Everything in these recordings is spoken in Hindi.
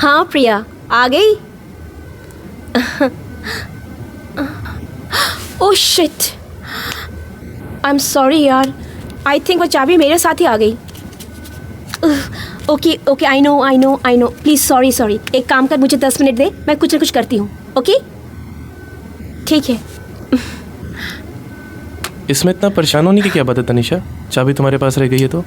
हाँ प्रिया, आ गई? Oh shit, I am sorry यार, आई थिंक वो चाबी मेरे साथ ही आ गई। Okay okay, I know, please sorry. एक काम कर, मुझे 10 मिनट दे, मैं कुछ ना कुछ करती हूँ। ओके ठीक है। इसमें इतना परेशान होने की क्या बात है तनिषा? चाबी तुम्हारे पास रह गई है तो?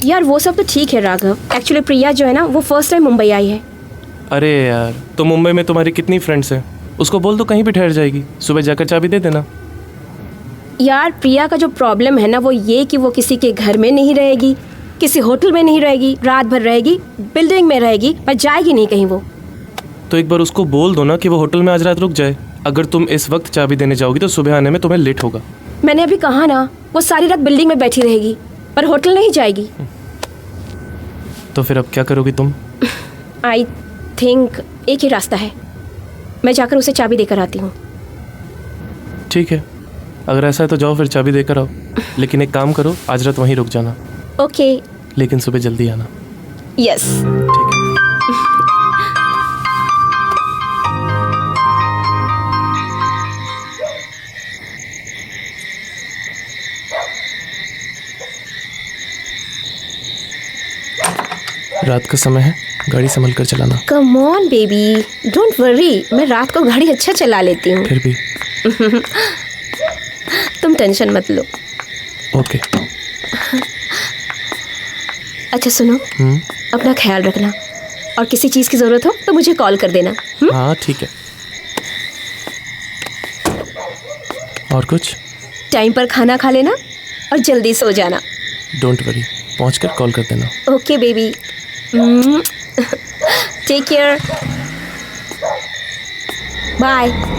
यार वो सब तो ठीक है राघव, एक्चुअली प्रिया जो है ना, वो फर्स्ट टाइम मुंबई आई है। अरे यार, तो मुंबई में तुम्हारी कितनी फ्रेंड्स हैं? उसको बोल दो कहीं भी ठहर जाएगी, सुबह जाकर चाबी दे देना। यार प्रिया का जो प्रॉब्लम है ना, वो ये कि वो किसी के घर में नहीं रहेगी, किसी होटल में नहीं रहेगी, रात भर रहेगी बिल्डिंग में रहेगी, पर जाएगी नहीं कहीं वो। तो एक बार उसको बोल दो ना कि वो होटल में आज रात रुक जाए। अगर तुम इस वक्त चाबी देने जाओगी तो सुबह आने में तुम्हें लेट होगा। मैंने अभी कहा ना, वो सारी रात बिल्डिंग में बैठी रहेगी, पर होटल नहीं जाएगी। तो फिर अब क्या करोगी तुम? आई थिंक एक ही रास्ता है, मैं जाकर उसे चाबी देकर आती हूँ। ठीक है, अगर ऐसा है तो जाओ फिर चाबी देकर आओ। लेकिन एक काम करो, आज रात वहीं रुक जाना। ओके। लेकिन सुबह जल्दी आना। यस। ठीक है। रात का समय है, गाड़ी संभल कर चलाना। Come on baby, don't worry, मैं रात को गाड़ी अच्छा चला लेती हूँ। फिर भी तुम टेंशन मत लो। ओके। अच्छा सुनो, अपना ख्याल रखना, और किसी चीज़ की ज़रूरत हो तो मुझे कॉल कर देना। हाँ ठीक है। और कुछ? टाइम पर खाना खा लेना और जल्दी सो जाना। डोंट वरी, पहुंचकर कॉल कर देना। Okay baby, take care, bye.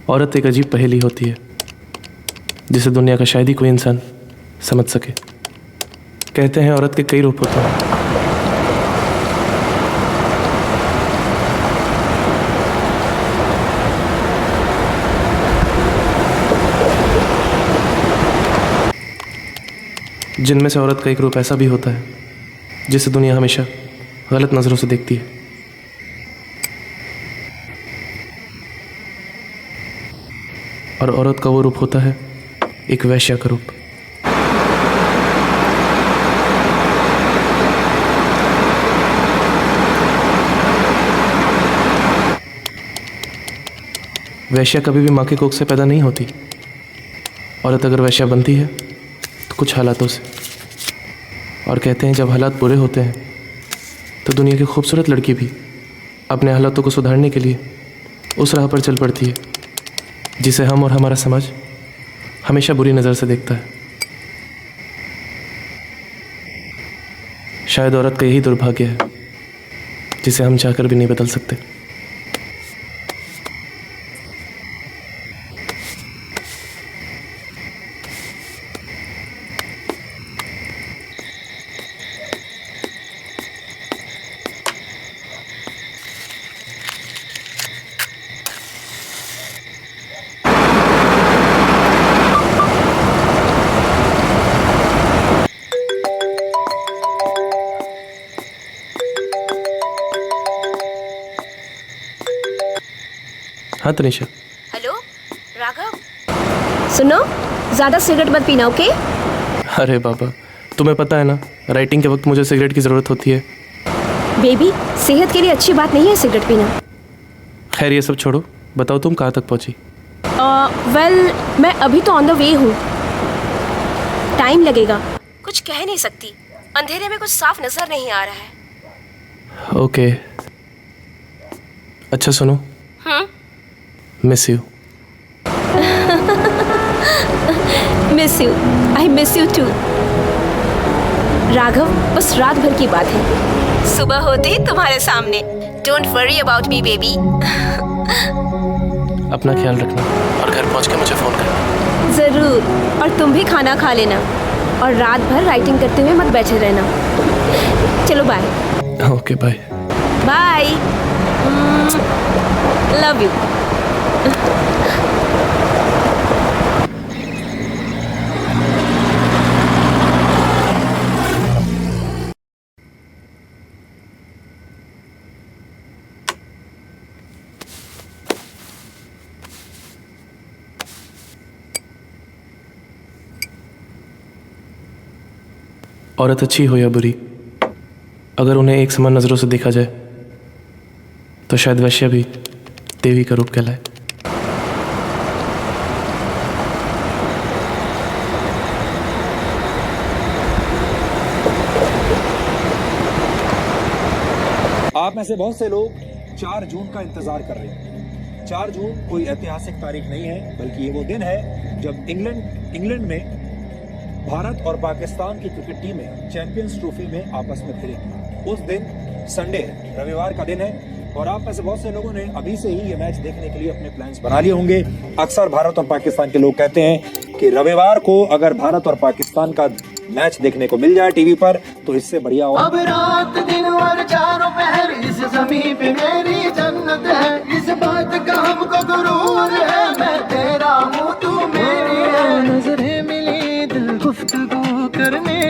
औरत एक अजीब पहेली होती है जिसे दुनिया का शायद ही कोई इंसान समझ सके। कहते हैं औरत के कई रूप होते हैं। जिनमें से औरत का एक रूप ऐसा भी होता है जिसे दुनिया हमेशा गलत नज़रों से देखती है। और औरत का वो रूप होता है एक वैश्या का रूप। वैश्या कभी भी माँ के कोख से पैदा नहीं होती। औरत अगर वैश्या बनती है तो कुछ हालातों से। और कहते हैं जब हालात बुरे होते हैं तो दुनिया की खूबसूरत लड़की भी अपने हालातों को सुधारने के लिए उस राह पर चल पड़ती है जिसे हम और हमारा समाज हमेशा बुरी नज़र से देखता है। शायद औरत का यही दुर्भाग्य है जिसे हम चाहकर भी नहीं बदल सकते। हाँ तनिषा। हेलो राघव, सुनो, ज़्यादा सिगरेट मत पीना, ओके? अरे बाबा, तुम्हें पता है ना राइटिंग के वक्त मुझे सिगरेट की ज़रूरत होती है। बेबी, सेहत के लिए अच्छी बात नहीं है सिगरेट पीना। खैर ये सब छोड़ो, बताओ तुम कहाँ तक पहुँची? वेल, मैं अभी तो ऑन द वे हूँ, टाइम लगेगा, कुछ कह नहीं सकती, अंधेरे में कुछ साफ नजर नहीं आ रहा है। ओके, अच्छा सुनो, miss you. Miss you, I miss you too. Raghav, बस रात भर की बात है, सुबह होते ही तुम्हारे सामने। Don't worry about me baby. अपना ख्याल रखना और घर पहुंच के मुझे फ़ोन करना। ज़रूर, और तुम भी खाना खा लेना और रात भर राइटिंग करते हुए मत बैठे रहना। चलो bye. Okay bye. Bye, love you. औरत अच्छी हो या बुरी, अगर उन्हें एक समान नज़रों से देखा जाए तो शायद वैश्या भी देवी का रूप कहलाए। आप में से बहुत से लोग 4 जून का इंतजार कर रहे हैं। 4 जून कोई ऐतिहासिक तारीख नहीं है, बल्कि ये वो दिन है जब इंग्लैंड में भारत और पाकिस्तान की क्रिकेट टीमें चैंपियंस ट्रॉफी में आपस में भिड़ेंगी। उस दिन संडे है, रविवार का दिन है, और आप में से बहुत से लोगों ने अभी से ही ये मैच देखने के लिए अपने प्लान्स बना लिए होंगे। अक्सर भारत और पाकिस्तान के लोग कहते हैं कि रविवार को अगर भारत और पाकिस्तान का मैच देखने को मिल जाए टीवी पर तो इससे बढ़िया हो। अब रात दिन और चारों पहर इस ज़मीं पे मेरी जन्नत है, इस बात का हमको गुरूर है, मैं तेरा हूँ तू मेरी है, नजरें मिली दिल गुफ्तगू करने।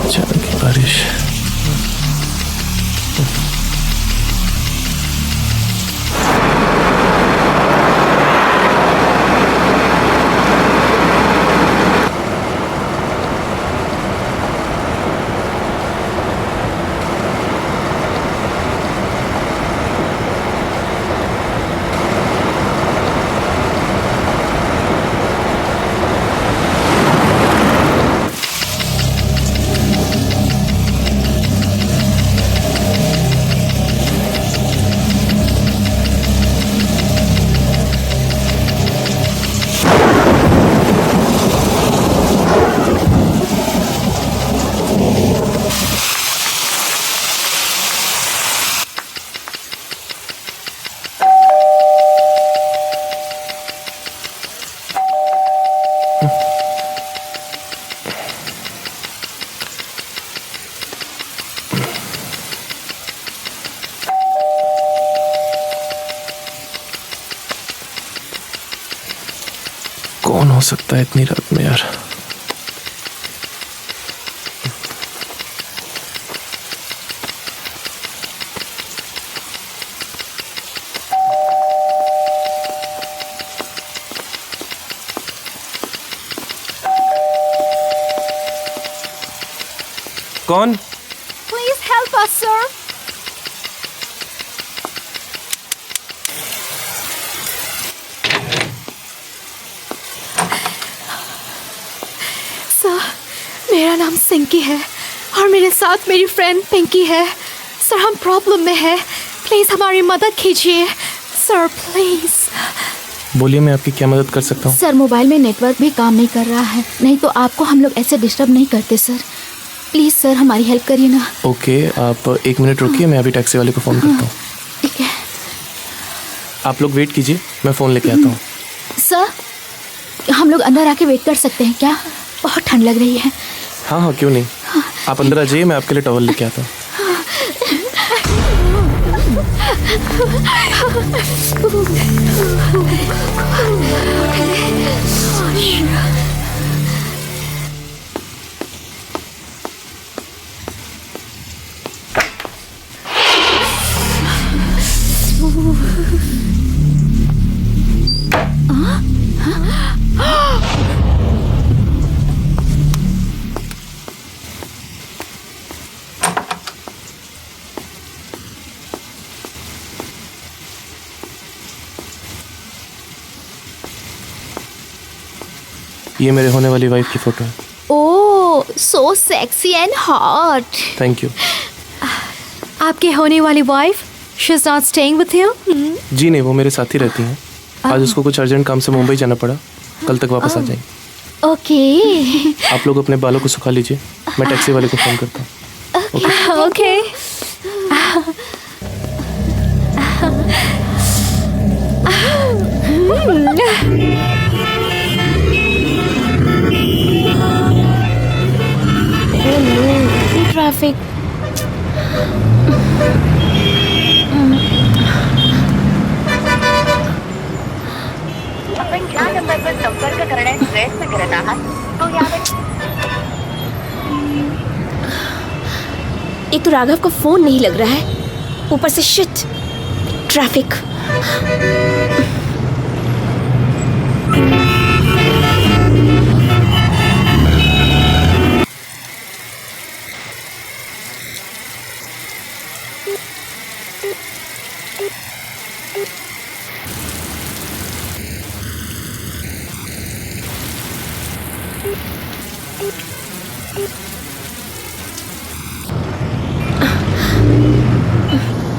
अचानक की बारिश। सकता है इतनी रात में यार? कौन? Please help us, sir. Sir, मेरा नाम सिंकी है और मेरे साथ मेरी फ्रेंड पिंकी है। सर, हम प्रॉब्लम में है, प्लीज हमारी मदद कीजिए सर, प्लीज। बोलिए, मैं आपकी क्या मदद कर सकता हूँ? सर, मोबाइल में नेटवर्क भी काम नहीं कर रहा है, नहीं तो आपको हम लोग ऐसे डिस्टर्ब नहीं करते सर। प्लीज सर, हमारी हेल्प करिए ना। ओके, आप 1 मिनट रुकिए, मैं अभी टैक्सी वाले को फ़ोन करता हूँ। ठीक है आप लोग वेट कीजिए, मैं फ़ोन लेके आता हूँ। सर, हम लोग अंदर आके वेट कर सकते हैं क्या? बहुत ठंड लग रही है। हाँ हाँ, क्यों नहीं, आप अंदर आ जाइए, मैं आपके लिए टॉवल लेके आता हूँ। ये मेरे होने वाली वाइफ की फ़ोटो है। Oh, so sexy and hot. Thank you. आपके होने वाली wife, she is not staying with you? जी नहीं, वो मेरे साथ ही रहती हैं। आज उसको कुछ अर्जेंट काम से मुंबई जाना पड़ा, कल तक वापस आ जाएंगी। ओके आप लोग अपने बालों को सुखा लीजिए, मैं टैक्सी वाले को फ़ोन करता हूँ। ओके। ट्रैफिक। आपण ज्या नंबरवर संपर्क करण्यास प्रयत्न करत आहात तो यावेळी एक तो राघव का फोन नहीं लग रहा है, ऊपर say shit traffic.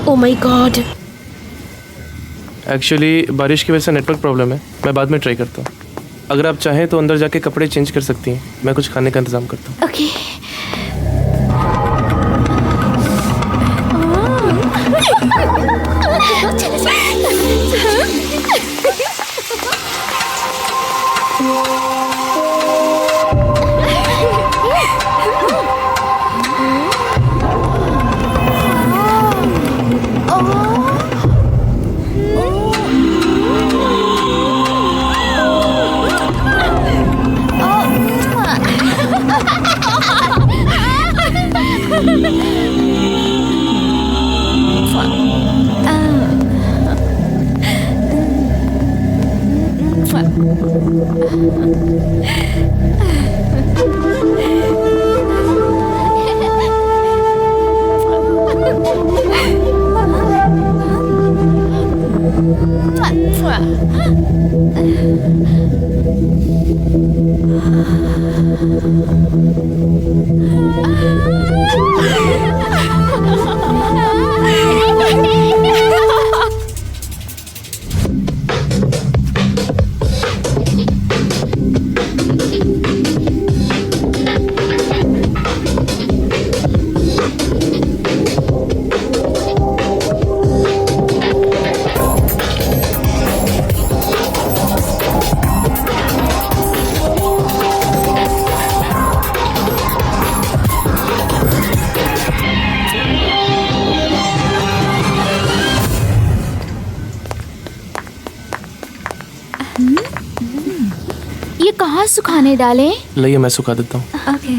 Oh my God. Actually बारिश की वजह से नेटवर्क प्रॉब्लम है, मैं बाद में ट्राई करता हूँ। अगर आप चाहें तो अंदर जाके कपड़े चेंज कर सकती हैं, मैं कुछ खाने का इंतज़ाम करता हूँ। ओके। सुखाने डालें? लाइए मैं सुखा देता हूँ। ओके।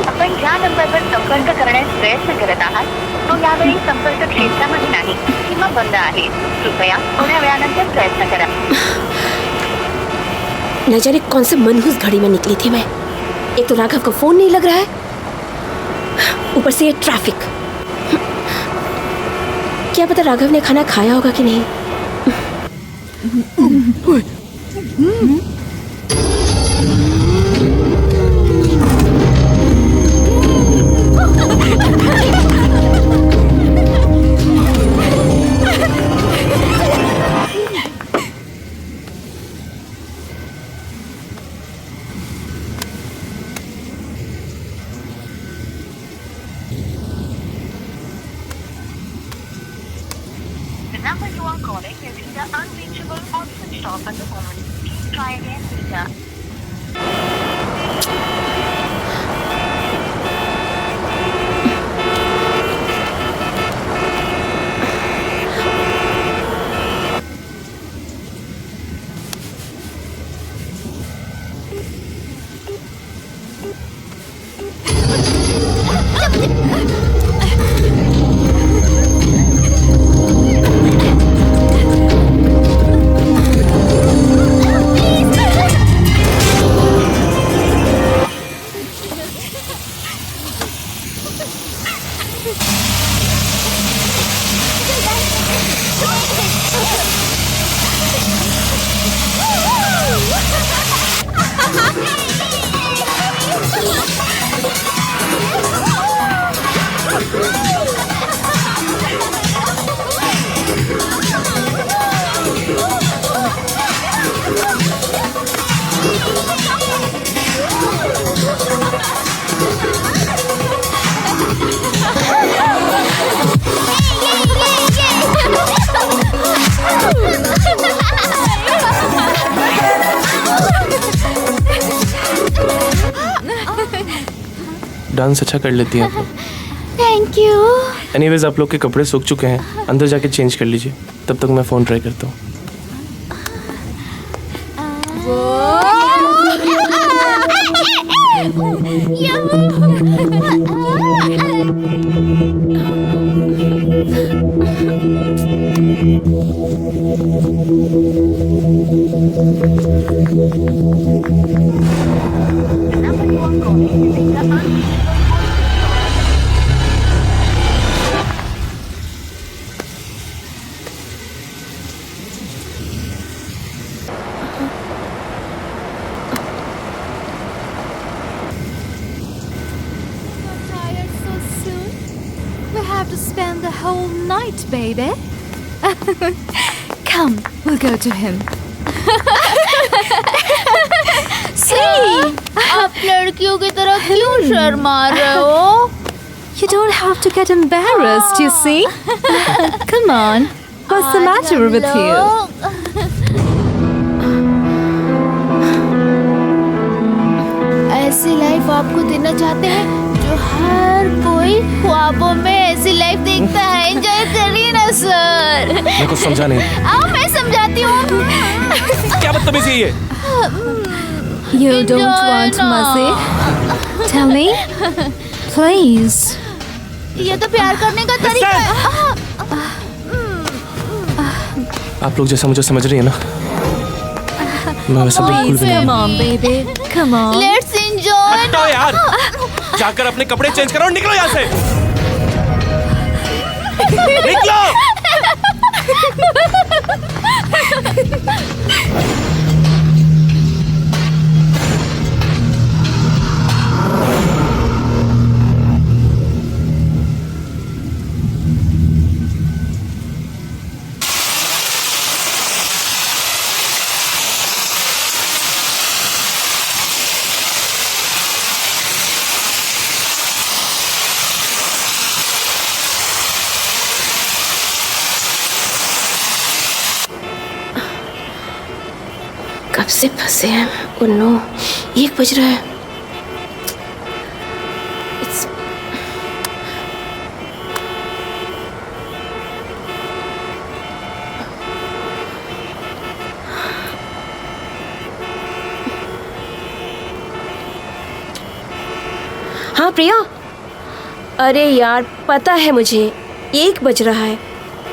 आपण ज्या नंबरवर संपर्क करण्यास प्रयत्न करत आहात तो यावेळी संपर्क क्षेत्रामध्ये नाही किंवा बंद आहे. कृपया थोड्या वेळानंतर प्रयत्न करा. न जाने कौन से मनहूस घड़ी में निकली थी मैं. एक तो राघव का फोन नहीं लग रहा है, ऊपर से ये ट्रैफिक. क्या पता राघव ने खाना खाया होगा कि नहीं. The number you are calling is either unreachable or switched off at the moment. Please try again later. Dance अच्छा कर लेती हैं आप लोग. Thank you. एनीवेज आप लोग के कपड़े सूख चुके हैं, अंदर जाके चेंज कर लीजिए. तब तक मैं फ़ोन ट्राई करता हूँ. The number you are calling is either unreachable or You're tired so soon? We have to spend the whole night, baby. Come, we'll go to him. आप लड़कियों की तरह क्यों शर्मा रहे हो? You don't have to get embarrassed, you see. Come on. What's the matter with you? ऐसी लाइफ आपको देना चाहते हैं जो हर कोई ख्वाबों में ऐसी लाइफ देखता है. एंजॉय करिए ना सर. मैं कुछ समझा नहीं. आओ मैं समझाती हूँ. क्या बदतमीजी है ये? You don't want mercy? Tell me, please. ये तो प्यार करने का तरीका है. आप लोग जैसा मुझे समझ रही है ना, मैं वैसा बिल्कुल भी Come नहीं. on, baby. Come on. Let's enjoy. हटाओ यार, जाकर अपने कपड़े चेंज करो और निकलो यहाँ से. निकलो. से फंसे हैं। ओह नो, 1 बज रहा है। It's... हाँ प्रिया, अरे यार पता है मुझे 1 बज रहा है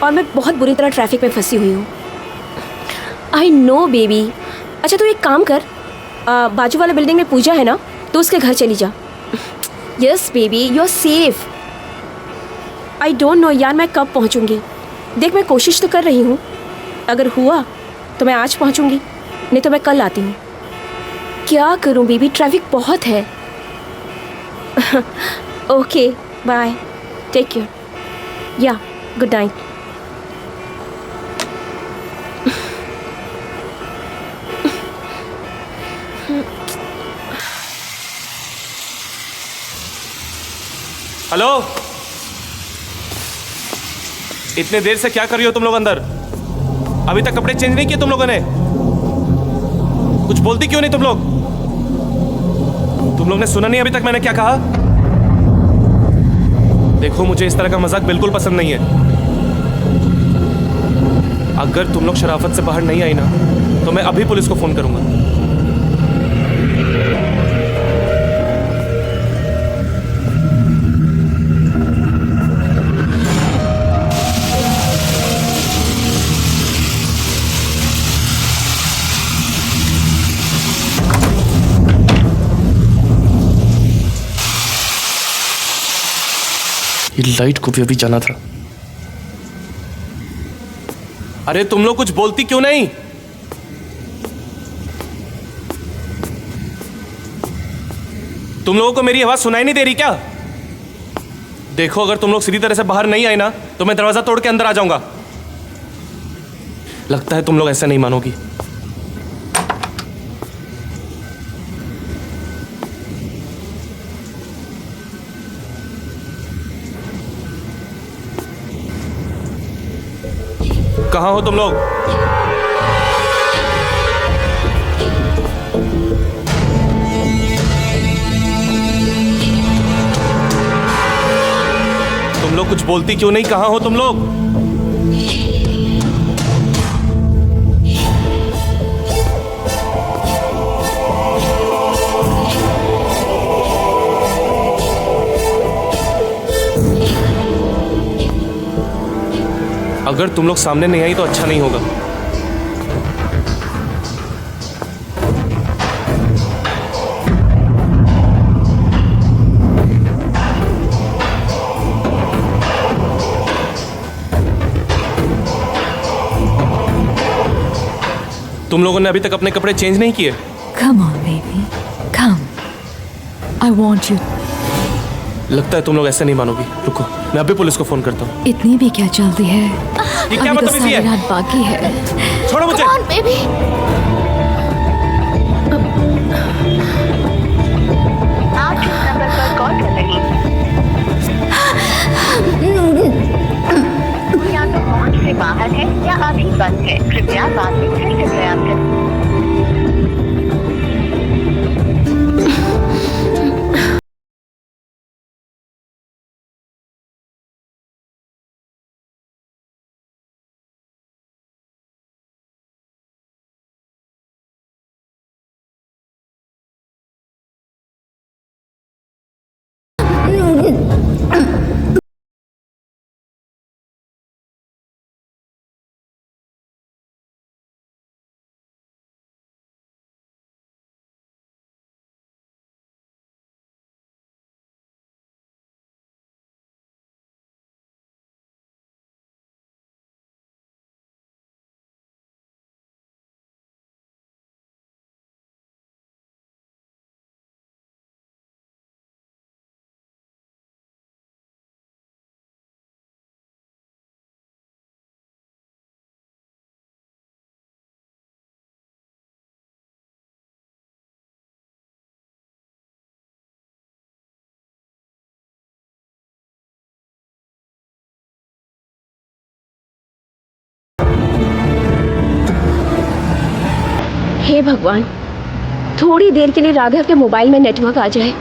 और मैं बहुत बुरी तरह ट्रैफिक में फंसी हुई हूँ। I know baby. अच्छा तू एक काम कर, बाजू वाले बिल्डिंग में पूजा है ना, तो उसके घर चली जा। Yes baby, you are safe. I don't know यार मैं कब पहुँचूँगी। देख मैं कोशिश तो कर रही हूँ, अगर हुआ तो मैं आज पहुँचूँगी, नहीं तो मैं कल आती हूँ। क्या करूँ बेबी, ट्रैफिक बहुत है। ओके बाय, टेक केयर, या गुड नाइट। हेलो, इतने देर से क्या कर रही हो तुम लोग अंदर? अभी तक कपड़े चेंज नहीं किए तुम लोगों ने? कुछ बोलती क्यों नहीं तुम लोग? तुम लोग ने सुना नहीं अभी तक मैंने क्या कहा? देखो मुझे इस तरह का मजाक बिल्कुल पसंद नहीं है। अगर तुम लोग शराफत से बाहर नहीं आई ना, तो मैं अभी पुलिस को फोन करूंगा। ये लाइट को भी अभी जाना था। अरे तुम लोग कुछ बोलती क्यों नहीं? तुम लोगों को मेरी आवाज सुनाई नहीं दे रही क्या? देखो अगर तुम लोग सीधी तरह से बाहर नहीं आए ना, तो मैं दरवाजा तोड़ के अंदर आ जाऊंगा। लगता है तुम लोग ऐसा नहीं मानोगी। कहाँ हो तुम लोग? तुम लोग कुछ बोलती क्यों नहीं? कहाँ हो तुम लोग? अगर तुम लोग सामने नहीं आई तो अच्छा नहीं होगा। तुम लोगों ने अभी तक अपने कपड़े चेंज नहीं किए? Come on, baby. Come. I want you. लगता है तुम लोग ऐसे नहीं मानोगी। रुको, मैं अभी पुलिस को फोन करता हूँ। इतनी भी क्या जल्दी है? ये क्या अभी तो बदतमीजी है? सारी रात बाकी है। छोड़ो मुझे। Come on, baby. आप जिस नंबर पर कॉल कर रही हैं, वो या तो पहुंच से बाहर है या अभी बंद है। कृपया बाद में फिर से प्रयास करें। हे भगवान, थोड़ी देर के लिए राघव के मोबाइल में नेटवर्क आ जाए,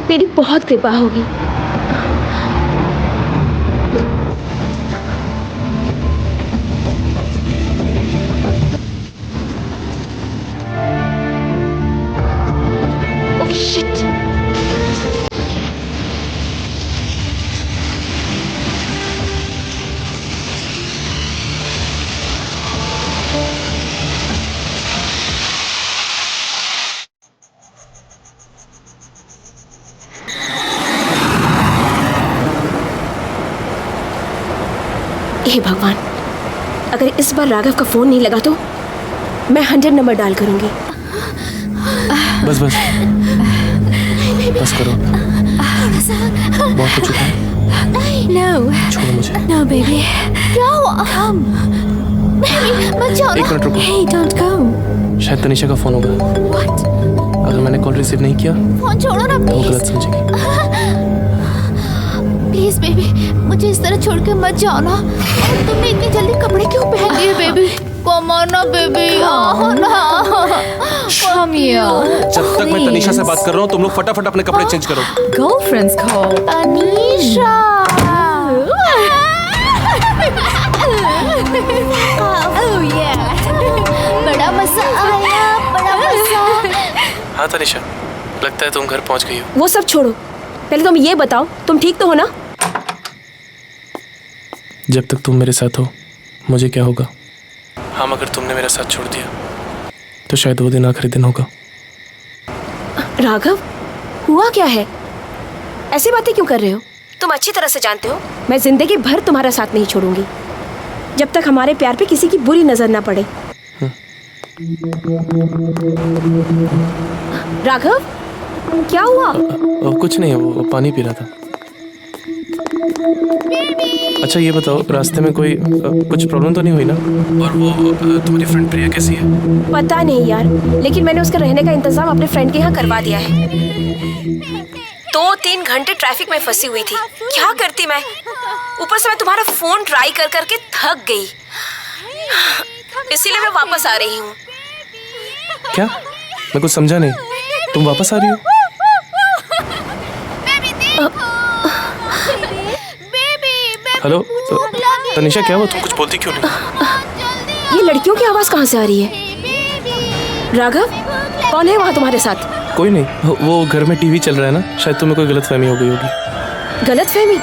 तेरी बहुत कृपा होगी। Oh shit. हे भगवान, अगर इस बार राघव का फोन नहीं लगा तो मैं 100 नंबर डाल करूंगी। बस बस बस करो, बहुत हो चुका है। No. छोड़ो मुझे। No, baby. क्या हुआ? Come. बेबी मत जाओ एक ना। मिनट रुको, Hey, don't go. शायद तनिषा का फोन होगा। What? अगर मैंने कॉल रिसीव नहीं किया फोन छोड़ो ना तो वो प्लीज। गलत समझेगी। प्लीज बेबी, मुझे इस तरह छोड़ के मत जाओ ना। और तुमने इतनी जल्दी कपड़े क्यों पहन लिए बेबी? कम ऑन ना बेबी, आओ ना। Come here. जब तक मैं तनिषा से बात कर रहा हूँ तुम लोग फटाफट अपने कपड़े चेंज करो। Girlfriends call. Tanisha. Oh yeah. बड़ा मजा आया, बड़ा मजा। हाँ तनिषा, लगता है तुम घर पहुँच गई हो। वो सब छोड़ो, पहले तुम ये बताओ, तुम ठीक तो हो ना? जब तक तुम मेरे साथ हो मुझे क्या होगा? हाँ, मगर तुमने मेरा साथ छोड़ दिया तो शायद वो दिन आखिरी दिन होगा। राघव, हुआ क्या है? ऐसी बातें क्यों कर रहे हो? तुम अच्छी तरह से जानते हो मैं जिंदगी भर तुम्हारा साथ नहीं छोड़ूंगी, जब तक हमारे प्यार पे किसी की बुरी नजर ना पड़े। राघव, क्या हुआ? कुछ नहीं है, वो पानी पी रहा था। अच्छा ये बताओ, रास्ते में कोई कुछ प्रॉब्लम तो नहीं हुई ना? और वो तुम्हारी फ्रेंड प्रिया कैसी है? पता नहीं यार, लेकिन मैंने उसका रहने का इंतजाम अपने फ्रेंड के यहाँ करवा दिया है। 2-3 घंटे ट्रैफिक में फंसी हुई थी, क्या करती मैं? ऊपर से मैं तुम्हारा फोन ट्राई कर करके थक गई, इसीलिए मैं वापस आ रही हूँ। क्या? मैं कुछ समझा नहीं, तुम वापस आ रही हो? हेलो तनिषा, क्या हुआ? तुम कुछ बोलती क्यों नहीं? ये लड़कियों की आवाज कहाँ से आ रही है? राघव, कौन है वहाँ तुम्हारे साथ? कोई नहीं, वो घर में टीवी चल रहा है ना, शायद तुम्हें कोई गलतफहमी हो गई होगी। गलतफहमी?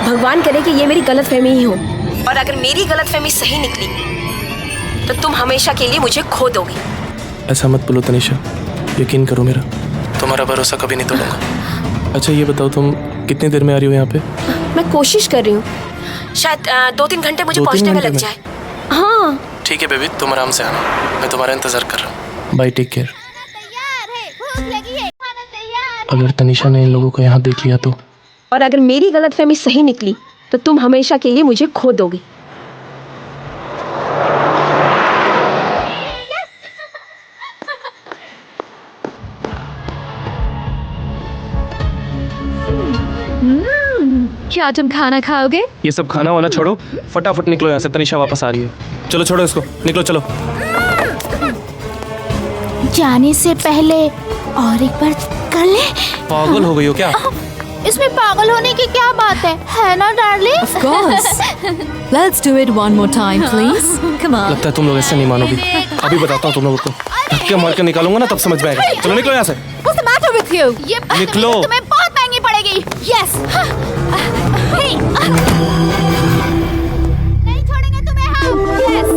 भगवान करे कि ये मेरी गलतफहमी ही हो, और अगर मेरी गलतफहमी सही निकली तो तुम हमेशा के लिए मुझे खो दोगी। ऐसा मत बोलो तनिषा, यकीन करो मेरा, तुम्हारा भरोसा कभी नहीं तोड़ूंगा। अच्छा ये बताओ, तुम कितनी देर में आ रही हो यहाँ पे? मैं कोशिश कर रही हूँ, शायद 2-3 घंटे मुझे 2-3 पहुँचने में घंटे लग में? जाए। हाँ ठीक है बेबी, तुम आराम से आना, मैं तुम्हारा इंतजार कर रहा हूँ। Bye, take care. तैयार है, भूख लगी है, खाना तैयार। अगर तनिषा ने इन लोगों को यहाँ देख लिया तो? और अगर मेरी गलतफहमी सही निकली तो तुम हमेशा के लिए मुझे खो दोगी। क्या तुम खाना खाओगे? ये सब खाना वाना छोड़ो, फटाफट निकलो यहाँ से, तनिषा वापस आ रही है। चलो छोड़ो इसको, निकलो चलो। जाने से पहले और एक बार कर ले। पागल हो गई हो क्या? इसमें पागल होने की क्या बात है ना darling? Of course. Let's do it one more time, please. Come on. लगता है तुम लोग ऐसे नहीं मानोगी, अभी बताता हूँ तुम लोगों को। धक्के मार के निकालूंगा ना, तब समझ में आएगा। चलो निकलो यहाँ से। What's the matter with you? ये निकलो। तुम्हें बहुत महंगी पड़ेगी। Yes. नहीं छोड़ेंगे तुम्हें हम। Yes.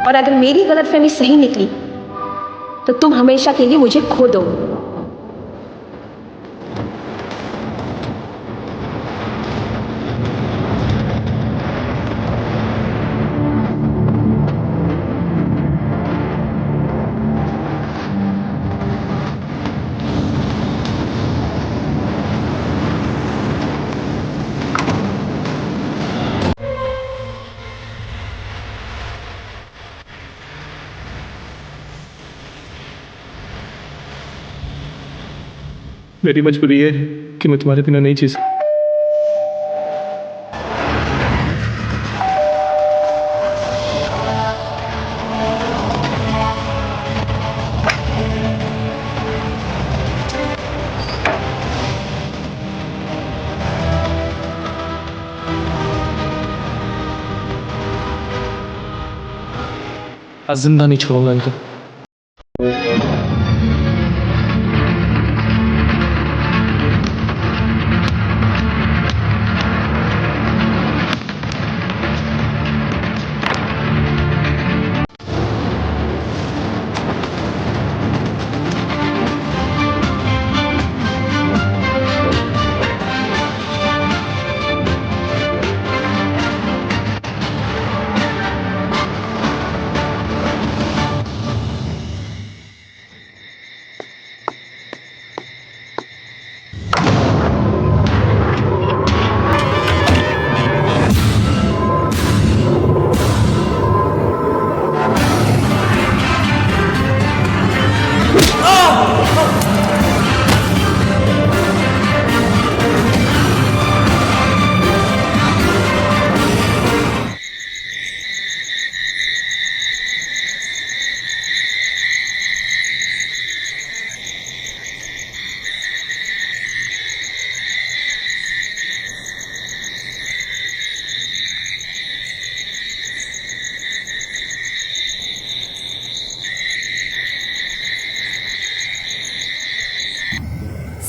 और अगर मेरी गलतफहमी सही निकली तो तुम हमेशा के लिए मुझे खो दो। मेरी मजबूरी है कि मैं तुम्हारे बिना नहीं जी सकता। आज जिंदा नहीं छोड़ूंगा इनको।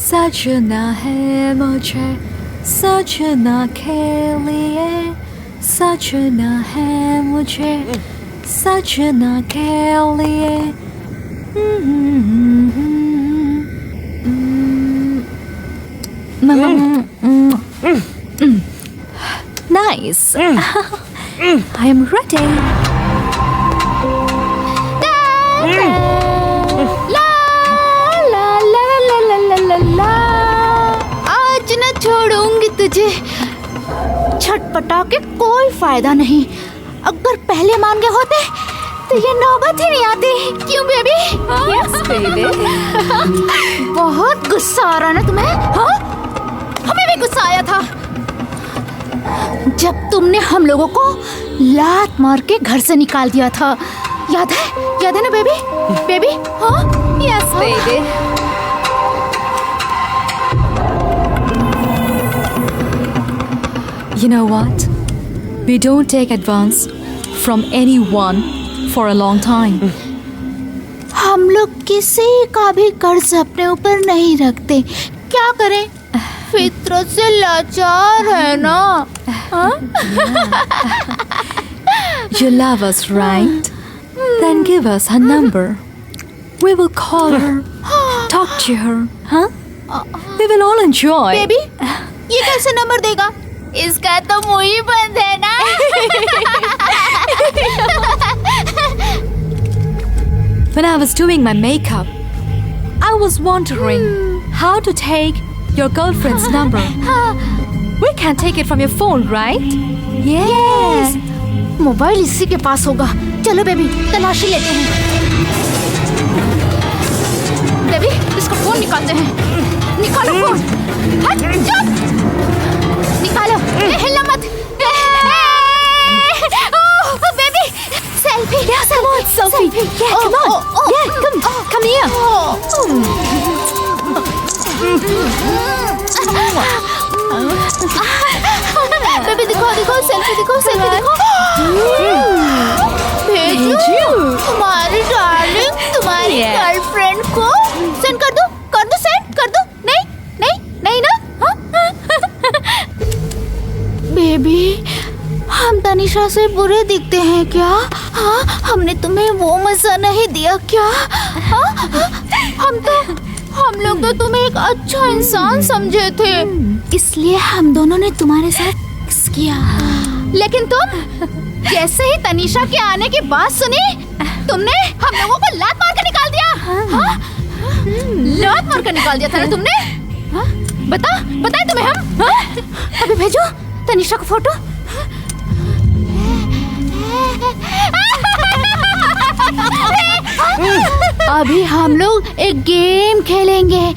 सजना है मुझे सजना के लिए, सजना है मुझे सजना के लिए। Nice. I am ready. आज न छोड़ूंगी तुझे, छटपटा के कोई फायदा नहीं। अगर पहले मान गए होते तो ये नौबत ही नहीं आती। क्यों बेबी? Yes, baby. बहुत गुस्सा आ रहा ना तुम्हें? हाँ? हमें भी गुस्सा आया था जब तुमने हम लोगों को लात मार के घर से निकाल दिया था। याद है ना बेबी? बेबी? हाँ? Yes, baby. You know what? We don't take advance from anyone for a long time. हम लोग किसी का भी कर्ज अपने ऊपर नहीं रखते। क्या करें? फितरत से लाचार है ना। हाँ? You love us, right? Then give us her number. We will call her, talk to her, huh? We will all enjoy. Baby, ये कैसे नंबर देगा? इसका तो मुंह ही बंद है ना। When I was doing my makeup, I was wondering how to take your girlfriend's number. We can take it from your phone, right? Yes. Mobile इसी के पास होगा। चलो बेबी, तलाशी लेते हैं। बेबी, इसका फोन निकालते हैं। निकालो फोन। हट, चुप। निकालो। हिलना मत। Oh, baby, selfie. Yes, I want selfie. Yeah, come on. Yeah, come here. Baby दिखाओ, सेल्फी दिखाओ। भेजो तुम्हारी डार्लिंग, तुम्हारी गर्लफ्रेंड को सेंड कर दो, सेंड कर दो। नहीं ना? हाँ? बेबी, हम तो तनिषा से बुरे दिखते हैं क्या? हाँ, हमने तुम्हें वो मजा नहीं दिया क्या? हाँ, हम लोग तो तुम्हें एक अच्छा इंसान समझे थे, इसलिए हम दोनों ने तुम्हारे साथ किस किया। लेकिन तुम जैसे ही तनिषा के आने की बात सुनी, तुमने हम लोगों को लात मार कर निकाल दिया। हाँ? लात मार कर निकाल दिया था ना तुमने? हाँ? बताए तुम्हें हम? हाँ? अभी भेजो तनिषा को फोटो। अभी हम लोग एक गेम खेलेंगे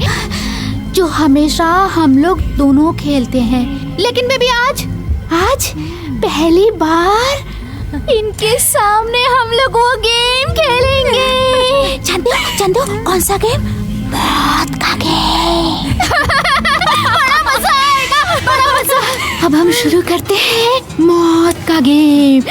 जो हमेशा हम लोग दोनों खेलते हैं, लेकिन बेबी आज पहली बार इनके सामने हम लोग वो गेम खेलेंगे। जानते हो कौन सा गेम? मौत का गेम। बड़ा मजा आएगा, बड़ा मजा। अब हम शुरू करते हैं मौत का गेम।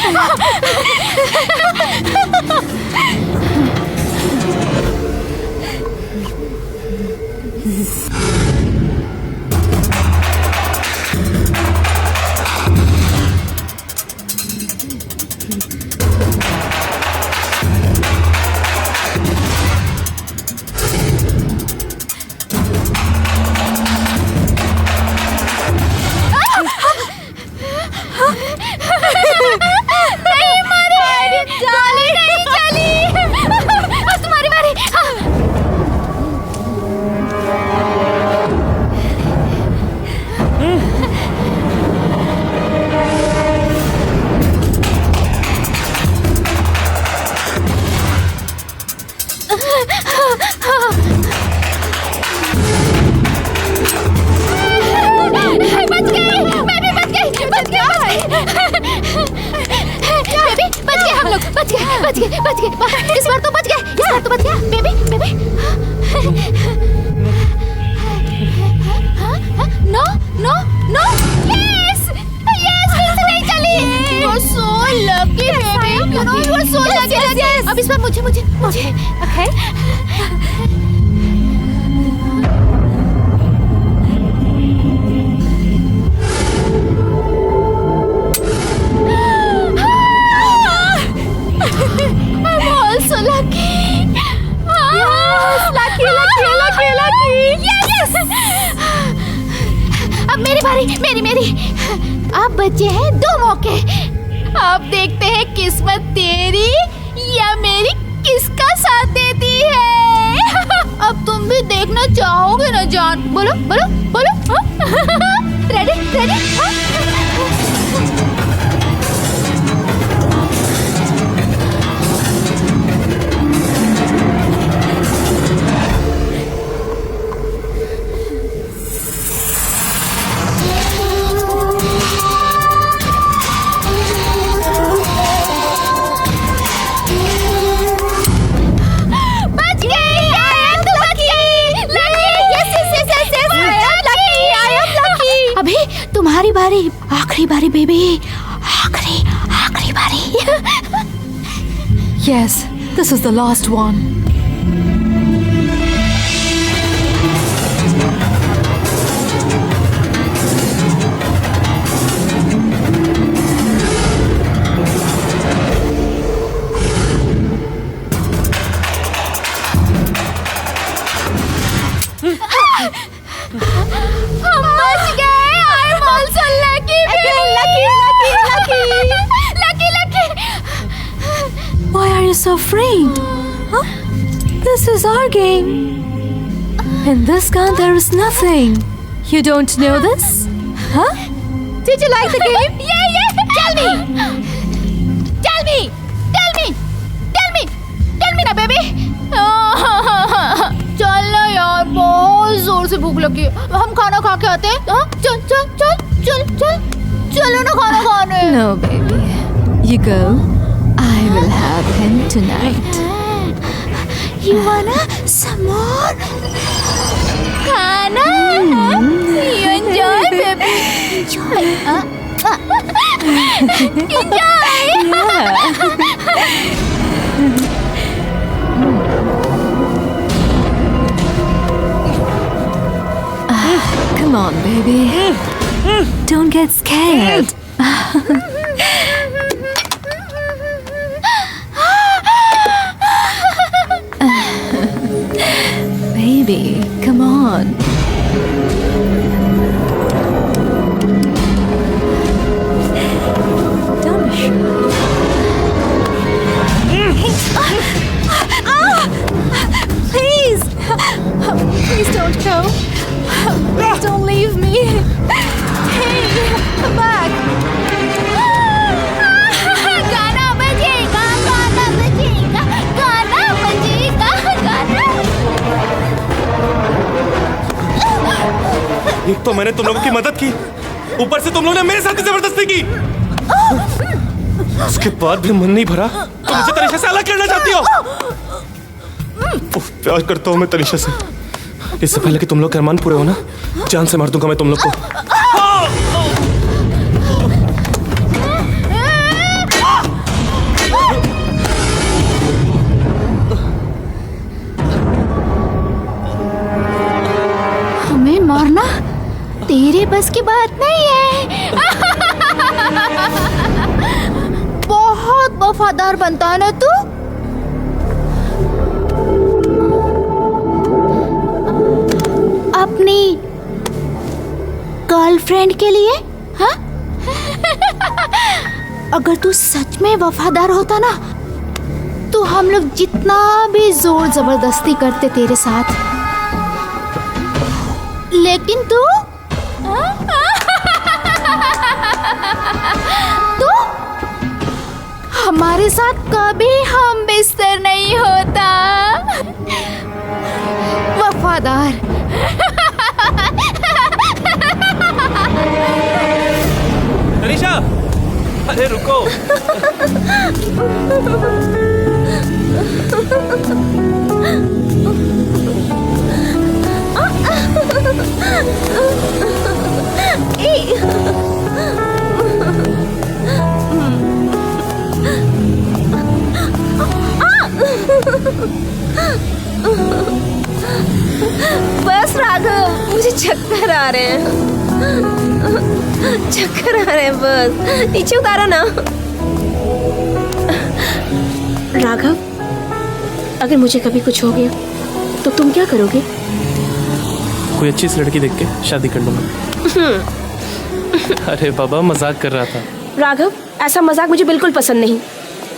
बच गए। इस बार तो बच गए बेबी। नो यस फिर से नहीं चली। You are so lucky baby, you know you are so lucky. अब इस बार मुझे ओके। अब मेरी अब बचे हैं 2 मौके। अब देखते हैं किस्मत तेरी या मेरी किसका साथ देती है। अब तुम भी देखना चाहोगे ना जान? बोलो। रेडी? तुम्हारी बारी, आखिरी बारी बेबी, आखिरी बारी। Yes, this is the last one. Why are you so afraid? Huh? This is our game. In this gun there is nothing. You don't know this? Huh? Did you like the game? Yeah. Tell me ना बेबी। चल ना यार, बहुत जोर से भूख लगी है। हम खाना खा के आते हैं। चलो ना खाना खाने। No, baby. You go. I will have him tonight. You wanna some more? Khana? You enjoy, baby? Come on, baby. Don't get scared. baby. Come on. Tanisha. Please. Please don't go. Please don't leave me. Hey, come back. गाना बजेगा, गाना बजेगा, गाना बजेगा, गाना। एक तो मैंने तुम लोगों की मदद की, ऊपर से तुम लोगों ने मेरे साथ जबरदस्ती की। उसके बाद भी मन नहीं भरा तो मुझे तनीषा से अलग करना चाहती हो। उफ, प्यार करता हूँ मैं तनीषा से। इससे पहले कि तुम लोग के अरमान पूरे हो ना, जान से मार दूंगा मैं तुम लोग को। हमें मारना तेरे बस की बात नहीं है। बहुत वफादार बनता है ना तू। अपनी गर्लफ्रेंड के लिए, हाँ? अगर तू सच में वफादार होता ना, तो हम लोग जितना भी जोर जबरदस्ती करते तेरे साथ, लेकिन तू हमारे साथ कभी हम बिस्तर नहीं होता। वफादार। तनीषा, अरे रुको। बस राघव, मुझे चक्कर आ रहे हैं। चक्कर आ रहे हैं, बस नीचे उतारो ना। राघव, अगर मुझे कभी कुछ हो गया तो तुम क्या करोगे? कोई अच्छी सी लड़की देख के शादी कर लूंगा। अरे बाबा, मजाक कर रहा था। राघव, ऐसा मजाक मुझे बिल्कुल पसंद नहीं।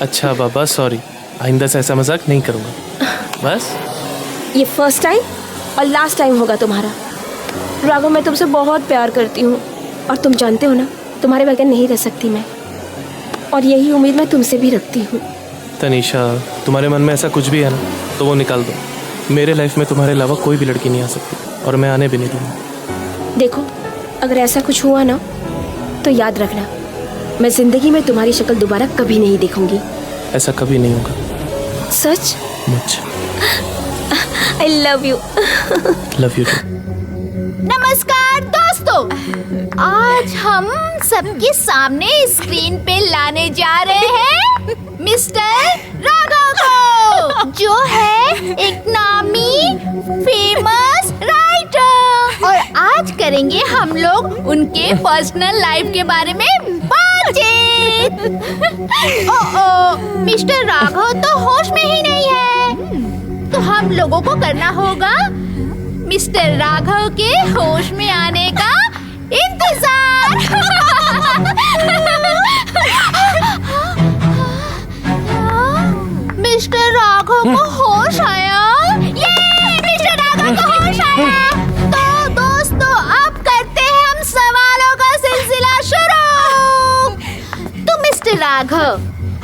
अच्छा बाबा, सॉरी, आइंदा से ऐसा मजाक नहीं करूंगा। बस ये फर्स्ट टाइम और लास्ट टाइम होगा तुम्हारा। राघव, मैं तुमसे बहुत प्यार करती हूँ और तुम जानते हो ना, तुम्हारे बगैर नहीं रह सकती मैं, और यही उम्मीद मैं तुमसे भी रखती हूँ। तनीषा, तुम्हारे मन में ऐसा कुछ भी है ना तो वो निकाल दो। मेरे लाइफ में तुम्हारे अलावा कोई भी लड़की नहीं आ सकती और मैं आने भी नहीं दूंगा। देखो, अगर ऐसा कुछ हुआ ना तो याद रखना, मैं जिंदगी में तुम्हारी शक्ल दोबारा कभी नहीं देखूंगी। ऐसा कभी नहीं होगा। सच? मुझे I love you. Love you. नमस्कार दोस्तों, आज हम सबके सामने स्क्रीन पे लाने जा रहे हैं मिस्टर राघव को, जो है एक नामी फेमस राइटर। और आज करेंगे हम लोग उनके पर्सनल लाइफ के बारे में बातचीत। मिस्टर राघव तो होश में ही नहीं है, तो हम लोगों को करना होगा मिस्टर राघव के होश में आने का इंतजार। मिस्टर राघव को होश आया। ये मिस्टर राघव को होश आया। तो दोस्तों, अब करते हैं हम सवालों का सिलसिला शुरू। तो मिस्टर राघव,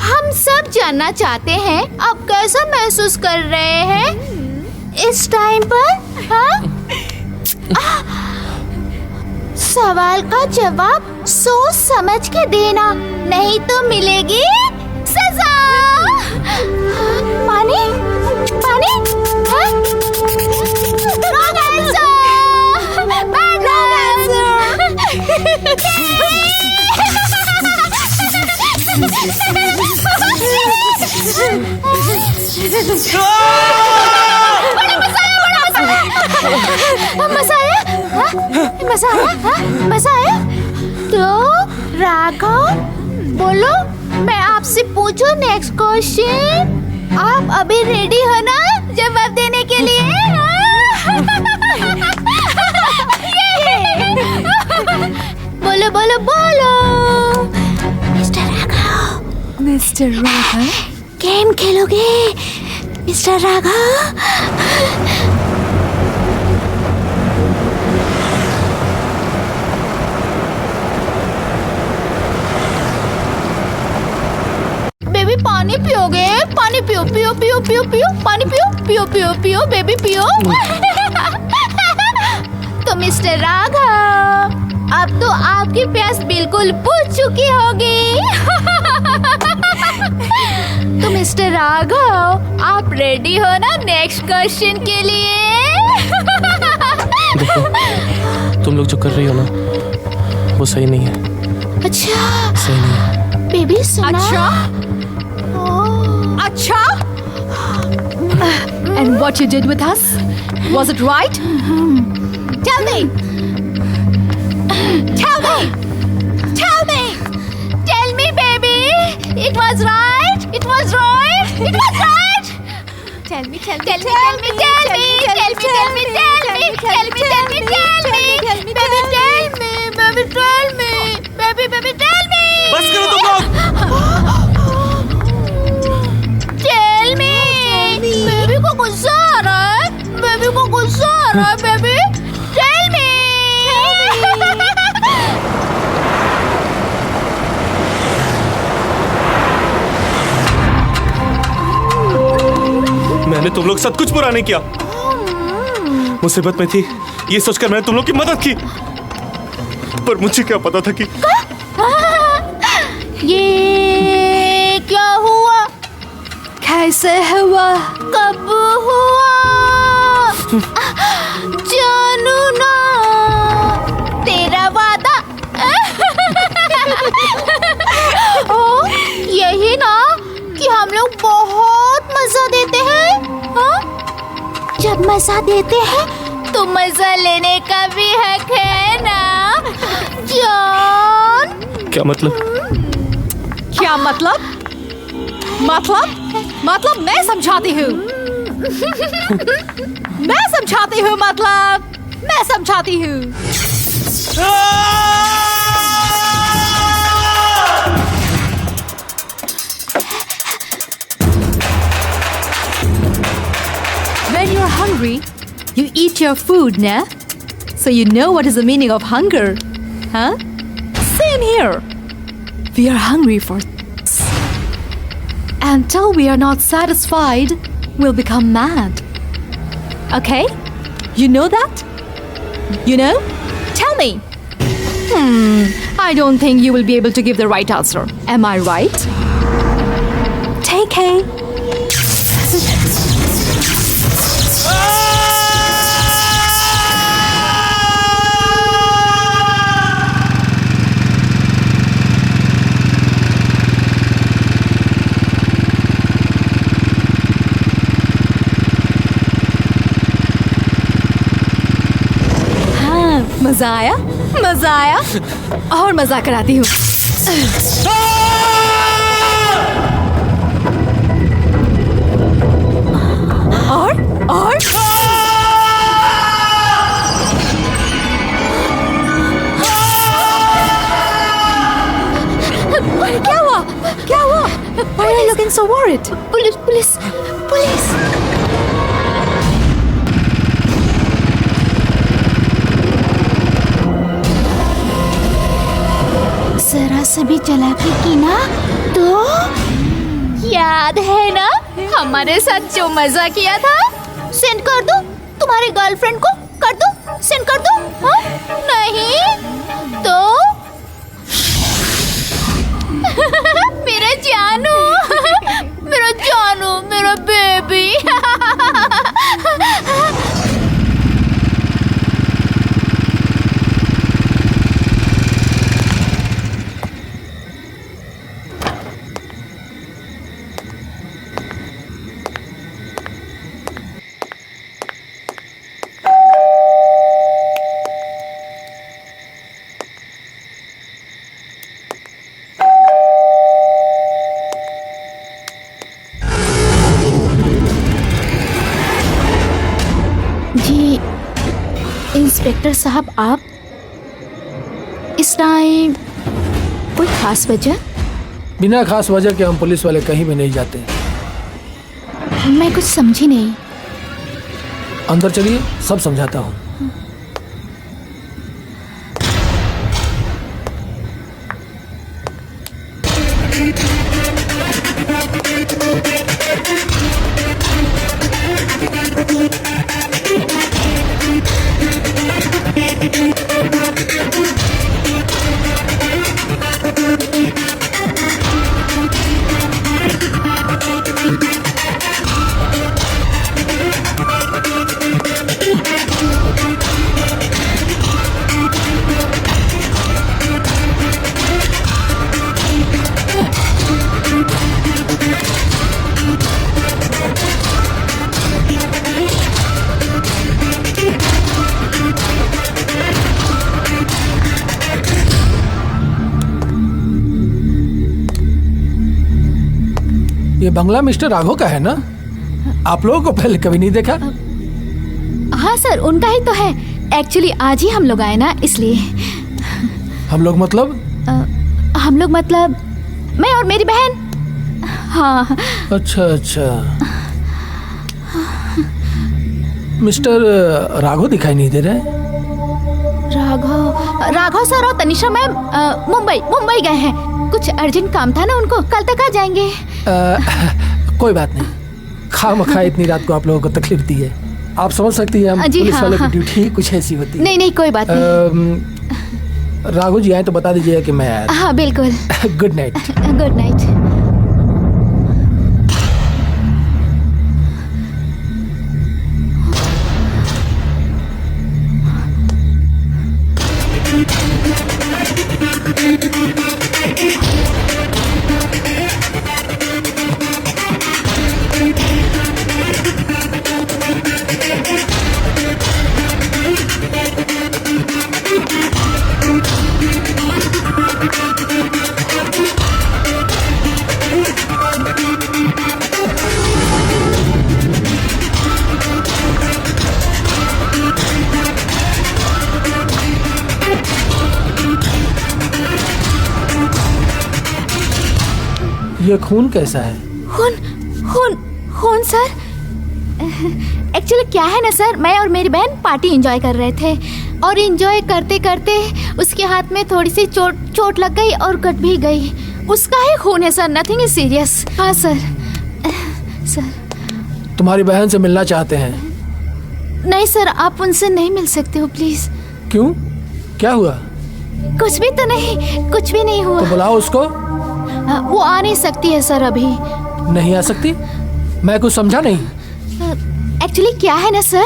हम सब जानना चाहते हैं आप कैसा महसूस कर रहे हैं इस टाइम पर, हाँ? सवाल का जवाब सोच समझ के देना, नहीं तो मिलेगी सजा। पानी पानी, हाँ? Wrong answer! Bad wrong answer! मसाया, मसाया। तो राघव, बोलो, मैं आपसे पूछूं नेक्स्ट क्वेश्चन। आप अभी रेडी हो ना जवाब देने के लिए? बोलो बोलो बोलो। Mister Raghav. Mr. Raghav? Game खेलोगे मिस्टर राघव? बेबी पानी पियोगे? पानी पियो पियो पियो पियो पियो पानी पियो पियो पियो पियो बेबी पियो। तो मिस्टर राघव अब तो आपकी प्यास बिल्कुल बुझ चुकी होगी। तो मिस्टर राघव आप रेडी हो ना नेक्स्ट क्वेश्चन के लिए? देखो तुम लोग जो कर रही हो ना वो सही नहीं है। अच्छा सही नहीं है। बेबी सुना? Acha? Acha? And what you did with us? Was it right? Tell me. Tell me. Tell me. Tell me, baby. It was right. It was right. It was right. Tell me. Tell me. Tell me. Tell me. Tell me. Tell me. Tell me. Tell me. Tell me. Tell me. Baby, tell me. Baby, tell me. Baby, baby, tell me. बस करो तुम लोग। Tell me. बेबी को गुस्सा आ रहा है। बेबी को गुस्सा आ रहा है बेबी। Tell me. मैंने तुम लोग सब कुछ बुरा नहीं किया। मुसीबत में थी ये सोचकर मैंने तुम लोग की मदद की, पर मुझे क्या पता था कि ये क्या हुआ? कैसे हुआ? कब हुआ? जानू ना तेरा वादा। ओ, यही ना कि हम लोग बहुत मजा देते हैं। हाँ? जब मजा देते हैं तो मजा लेने का भी हक है ना जान? क्या मतलब? क्या मतलब? मतलब मैं समझाती हूँ। मैं समझाती हूँ मतलब मैं समझाती हूँ। When you're hungry, you eat your food, na? So you know what is the meaning of hunger, huh? Same here. We are hungry for until we are not satisfied, we'll become mad. Okay? You know that? You know? Tell me. I don't think you will be able to give the right answer. Am I right? Take a. मजा आया? मजा आया? और मजा कराती हूँ। और क्या हुआ? क्या हुआ? Why are you looking so worried? Police. जरा से भी चालाकी की ना तो याद है ना हमारे साथ जो मजा किया था? सेंड कर दो तुम्हारे गर्लफ्रेंड को, कर दो, सेंड कर दो। हाँ? नहीं तो मेरा जानू मेरा बेबी। डॉक्टर साहब आप इस टाइम कोई खास वजह? बिना खास वजह के हम पुलिस वाले कहीं भी नहीं जाते। मैं कुछ समझी नहीं। अंदर चलिए, सब समझाता हूँ। ये बंगला मिस्टर राघव का है ना? आप लोगों को पहले कभी नहीं देखा? हाँ सर, उनका ही तो है। एक्चुअली आज ही हम लोग आए ना, इसलिए। हम लोग मतलब? हम लोग मतलब मैं और मेरी बहन। हाँ। अच्छा अच्छा। मिस्टर राघव दिखाई नहीं दे रहे? राघव सर और तनिषा मैम मुंबई गए हैं। कुछ अर्जेंट काम था ना उनको, कल तक आ जाएंगे। कोई बात नहीं, खामखा इतनी रात को आप लोगों को तकलीफ दी है। आप समझ सकती हैं, हम पुलिस वालों की ड्यूटी कुछ ऐसी होती है। नहीं कोई बात नहीं। राघव जी आए तो बता दीजिएगा कि मैं आया। हाँ बिल्कुल। Good night. Good night. ये खून कैसा है? खून सर। एक्चुअली क्या है ना सर, मैं और मेरी बहन पार्टी एंजॉय कर रहे थे और एंजॉय करते करते उसके हाथ में थोड़ी सी चोट लग गई और कट भी गई। उसका ही खून है सर, नथिंग इज सीरियस। हाँ सर। तुम्हारी बहन से मिलना चाहते हैं? नहीं सर, आप उनसे नहीं मिल सकते हो प्लीज। क्यों, क्या हुआ? कुछ भी तो नहीं, कुछ भी नहीं हुआ। तो बुलाओ उसको। वो आ नहीं सकती है सर अभी। नहीं आ सकती? मैं कुछ समझा नहीं। एक्चुअली क्या है ना सर,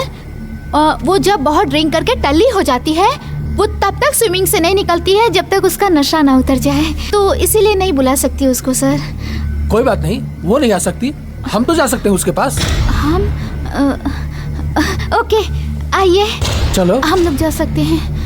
वो जब बहुत ड्रिंक करके टल्ली हो जाती है, वो तब तक स्विमिंग से नहीं निकलती है जब तक उसका नशा ना उतर जाए, तो इसीलिए नहीं बुला सकती उसको सर। कोई बात नहीं, वो नहीं आ सकती, हम तो जा सकते हैं उसके पास। हम ओके, आइए चलो हम लोग जा सकते हैं।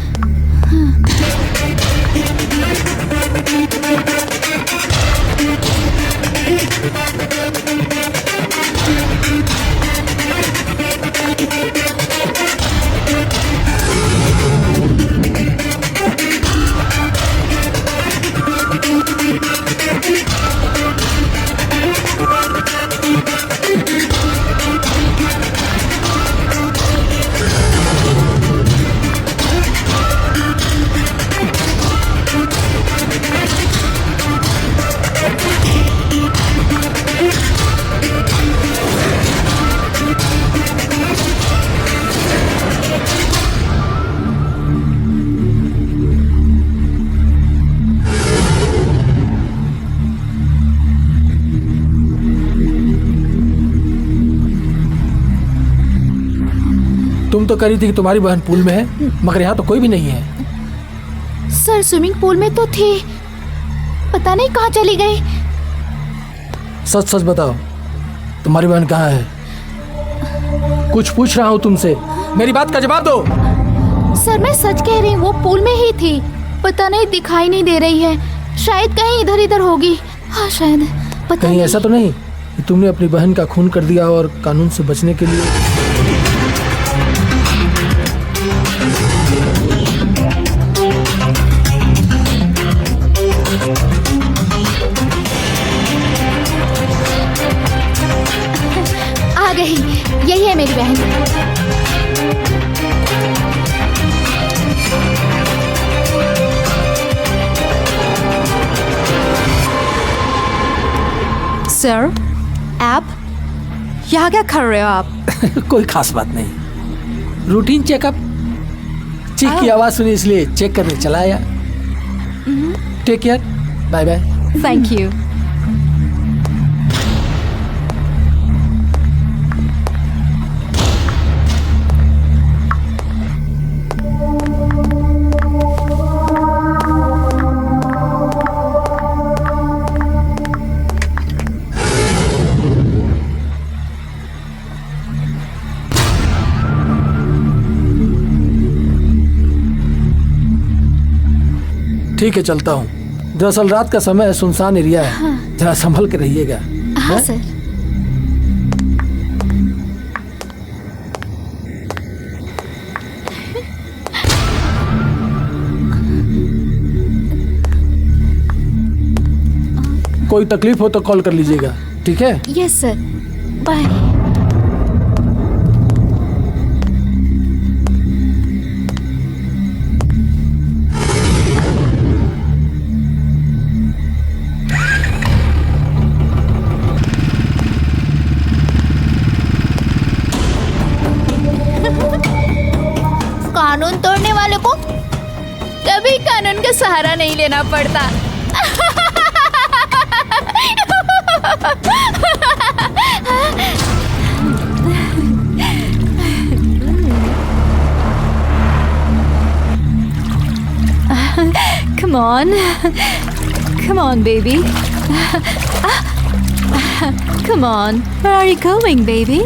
तुम तो करी थी कि तुम्हारी बहन पूल में है, मगर यहाँ तो कोई भी नहीं है। सर स्विमिंग पूल में तो थी, पता नहीं कहाँ चली गई। सच सच बताओ, तुम्हारी बहन कहाँ है? कुछ पूछ रहा हूँ तुमसे, मेरी बात का जवाब दो। सर मैं सच कह रही हूँ, वो पूल में ही थी, पता नहीं दिखाई नहीं दे रही है, शायद कहीं इधर इधर होगी। हाँ शायद, पता कहीं नहीं। ऐसा तो नहीं कि तुमने अपनी बहन का खून कर दिया और कानून से बचने के लिए सर, आप यहाँ क्या कर रहे हो आप? कोई खास बात नहीं, रूटीन चेकअप। चीख की आवाज सुनी इसलिए चेक करने चला आया। Take care, bye bye. Thank you. ठीक है, चलता हूँ। दरअसल रात का समय है, सुनसान एरिया है, जरा संभल के रहिएगा। हाँ सर। कोई तकलीफ हो तो कॉल कर लीजिएगा, ठीक है? Yes sir, bye. कानून तोड़ने वाले को कभी कानून का सहारा नहीं लेना पड़ता। Come on. Come on, baby. Come on. Where are you going, baby?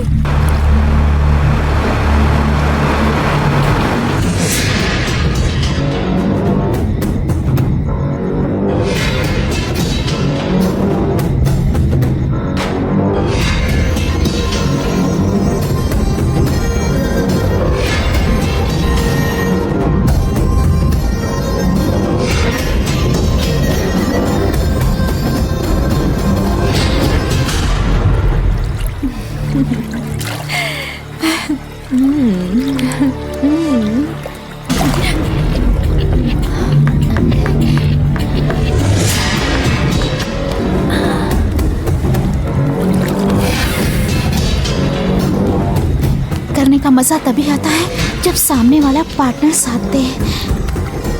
करने का मजा तभी आता है जब सामने वाला पार्टनर साथ दे।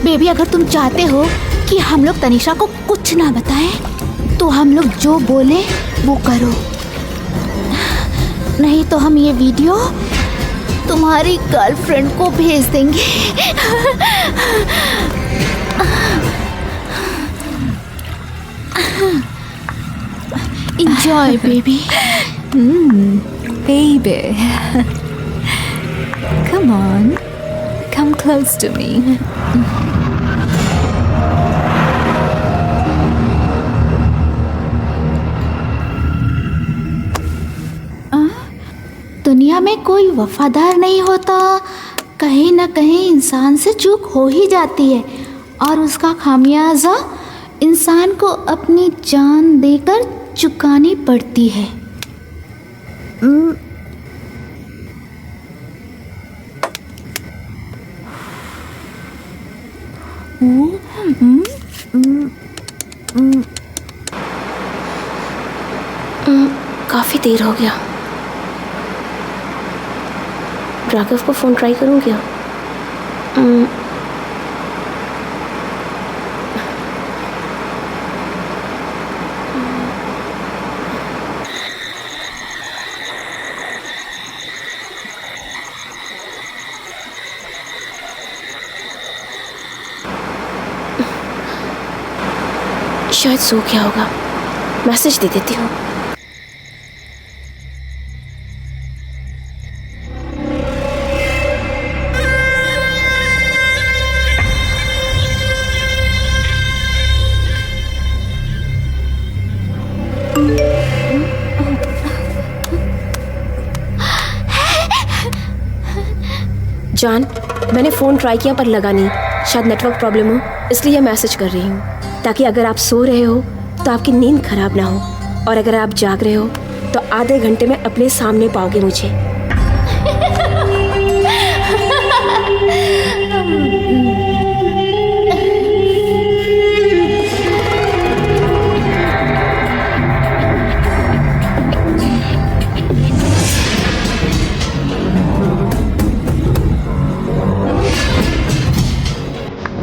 बेबी, अगर तुम चाहते हो कि हम लोग तनीषा को कुछ ना बताएं, तो हम लोग जो बोले वो करो, नहीं तो हम ये वीडियो तुम्हारी गर्लफ्रेंड को भेज देंगे। Enjoy, baby. Baby. Come on. Come close to me. दुनिया में कोई वफादार नहीं होता, कहीं ना कहीं इंसान से चूक हो ही जाती है और उसका खामियाजा इंसान को अपनी जान देकर चुकानी पड़ती है। काफ़ी देर हो गया। राघव को फ़ोन ट्राई करूँ क्या? शायद सो गया होगा, मैसेज दे देती हूँ। जान, मैंने फ़ोन ट्राई किया पर लगा नहीं, शायद नेटवर्क प्रॉब्लम हो, इसलिए मैसेज कर रही हूँ ताकि अगर आप सो रहे हो तो आपकी नींद खराब ना हो, और अगर आप जाग रहे हो तो आधे घंटे में अपने सामने पाओगे मुझे।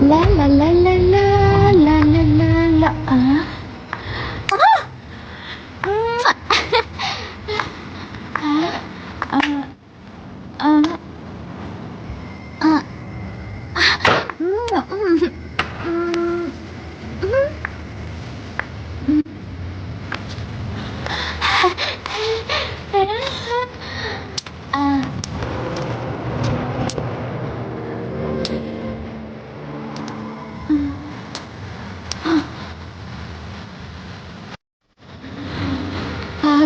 ला ला ला ला ला ला ला ला ला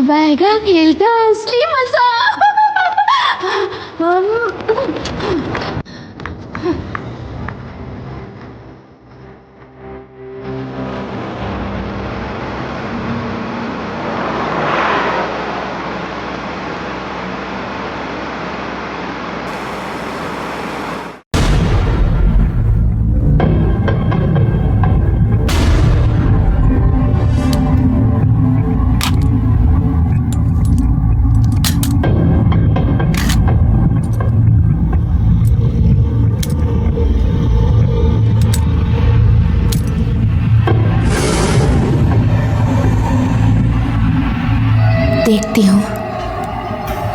बैगन खेलता असली मजा देखती हूँ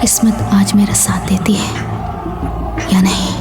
किस्मत आज मेरा साथ देती है या नहीं।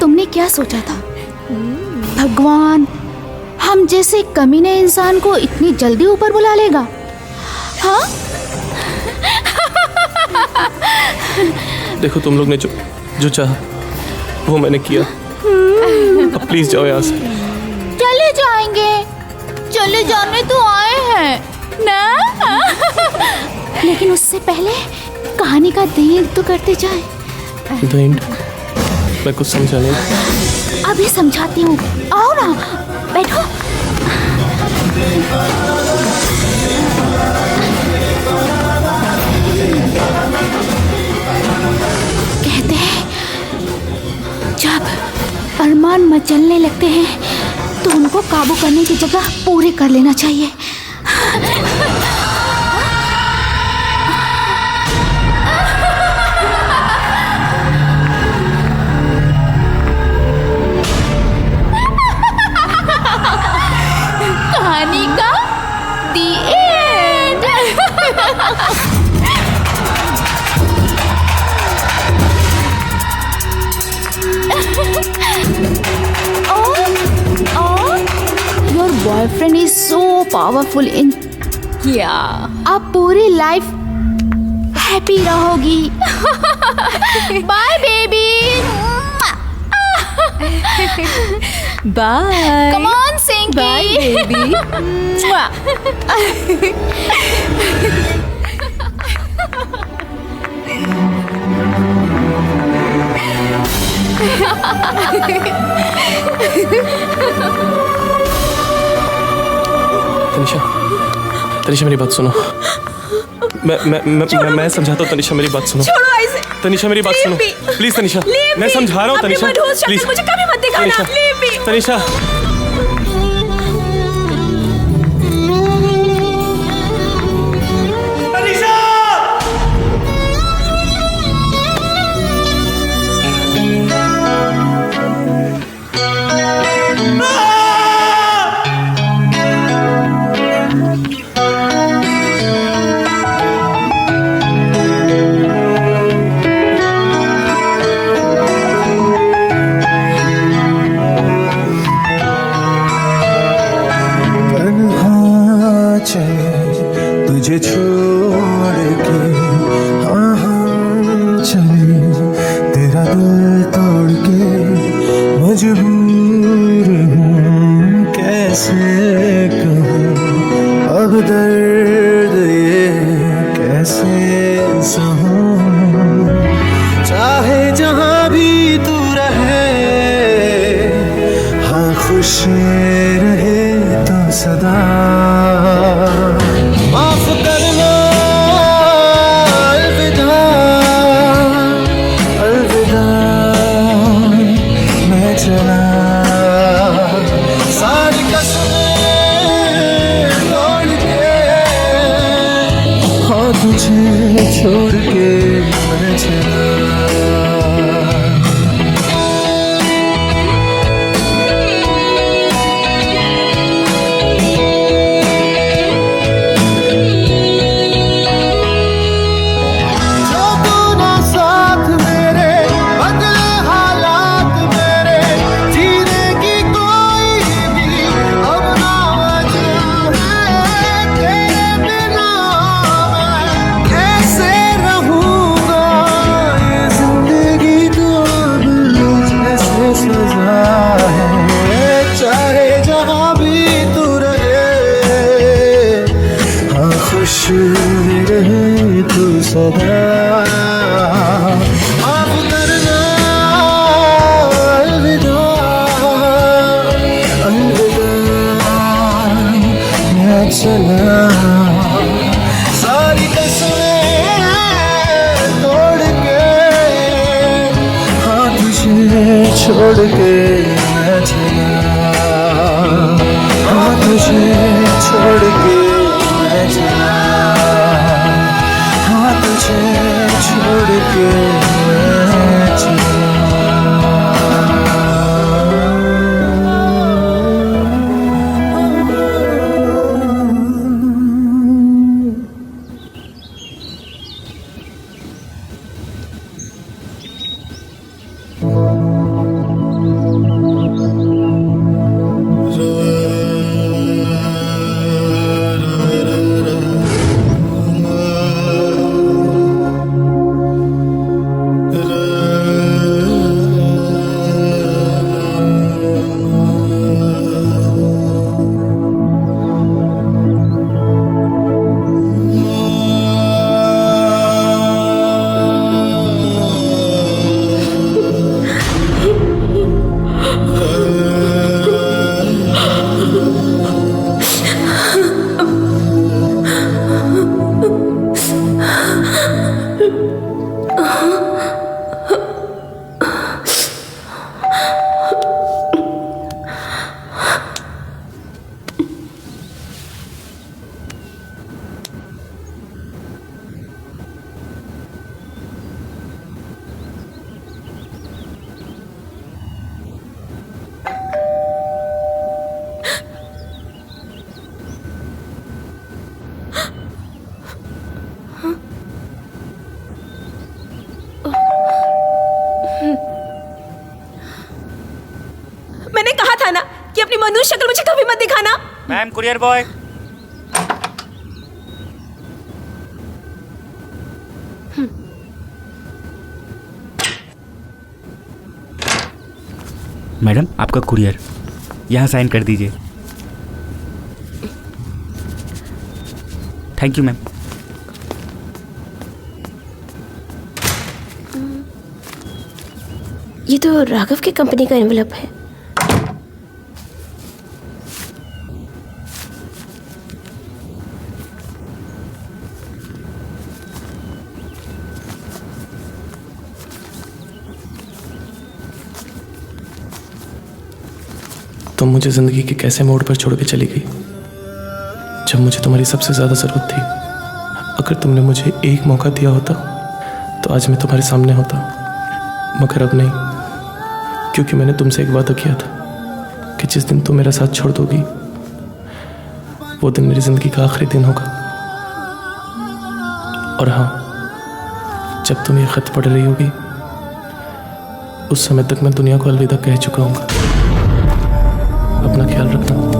तुमने क्या सोचा था भगवान हम जैसे कमीने इंसान को इतनी जल्दी ऊपर बुला लेगा? हाँ देखो तुम लोग ने जो चाहा वो मैंने किया। अब प्लीज जाओ यहाँ से। चले जाएंगे, चले जाने तो आए हैं ना। लेकिन उससे पहले कहानी का देर तो करते जाए। द एंड मैं कुछ समझा नहीं। अभी समझाती हूँ, आओ ना बैठो। कहते हैं जब अरमान मचलने लगते हैं तो उनको काबू करने की जगह पूरे कर लेना चाहिए। कहानी का the end. Your boyfriend is so powerful इन क्या आप पूरी लाइफ हैप्पी रहोगी। Bye baby. Bye. Come on, Sinky. Bye, baby. Tanisha, Tanisha मेरी बात सुनो। मैं समझाता हूँ तनिषा, मेरी बात सुनो। छोड़ो ऐसे। तनिषा मेरी बात सुनो प्लीज। तनिषा मैं समझा रहा हूँ तनिषा प्लीज। मुझे कभी मत दिखाना। Leave me. तनिषा तुझे छोड़ के हाँ हम चले, तेरा दिल तोड़ के मजबूर हूँ कैसे कहूँ अब दर्द ये कैसे सहूँ। चाहे जहाँ भी तू रहे हाँ खुश रहे तो सदा। माफ करना अलविदा अलविदा मैं चला। सारी कसमें तोड़ के हाँ तुझे छोड़ के मैं चला। चाहे जहाँ भी तू रहे हाँ खुश रहे तू सदा। माफ करना अलविदा अलविदा मैं चला। सारी कसमें तोड़ के हाँ तुझे छोड़ के मैं चला। हाँ तुझे छोड़ के मैं चला। हाँ तुझे छोड़ के मैं चला। मैंने कहा था ना कि अपनी मनुष्य शक्ल मुझे कभी मत दिखाना। Ma'am courier boy. मैडम आपका कुरियर यहाँ साइन कर दीजिए। Thank you ma'am. ये तो राघव की कंपनी का एनवेलप है। तुम मुझे जिंदगी के कैसे मोड़ पर छोड़ के चली गई जब मुझे तुम्हारी सबसे ज्यादा जरूरत थी। अगर तुमने मुझे एक मौका दिया होता तो आज मैं तुम्हारे सामने होता, मगर अब नहीं, क्योंकि मैंने तुमसे एक वादा किया था कि जिस दिन तुम मेरा साथ छोड़ दोगी वो दिन मेरी जिंदगी का आखिरी दिन होगा। और हाँ, जब तुम ये खत पढ़ रही होगी उस समय तक मैं दुनिया को अलविदा कह चुका हूँ। अपना ख्याल रखना।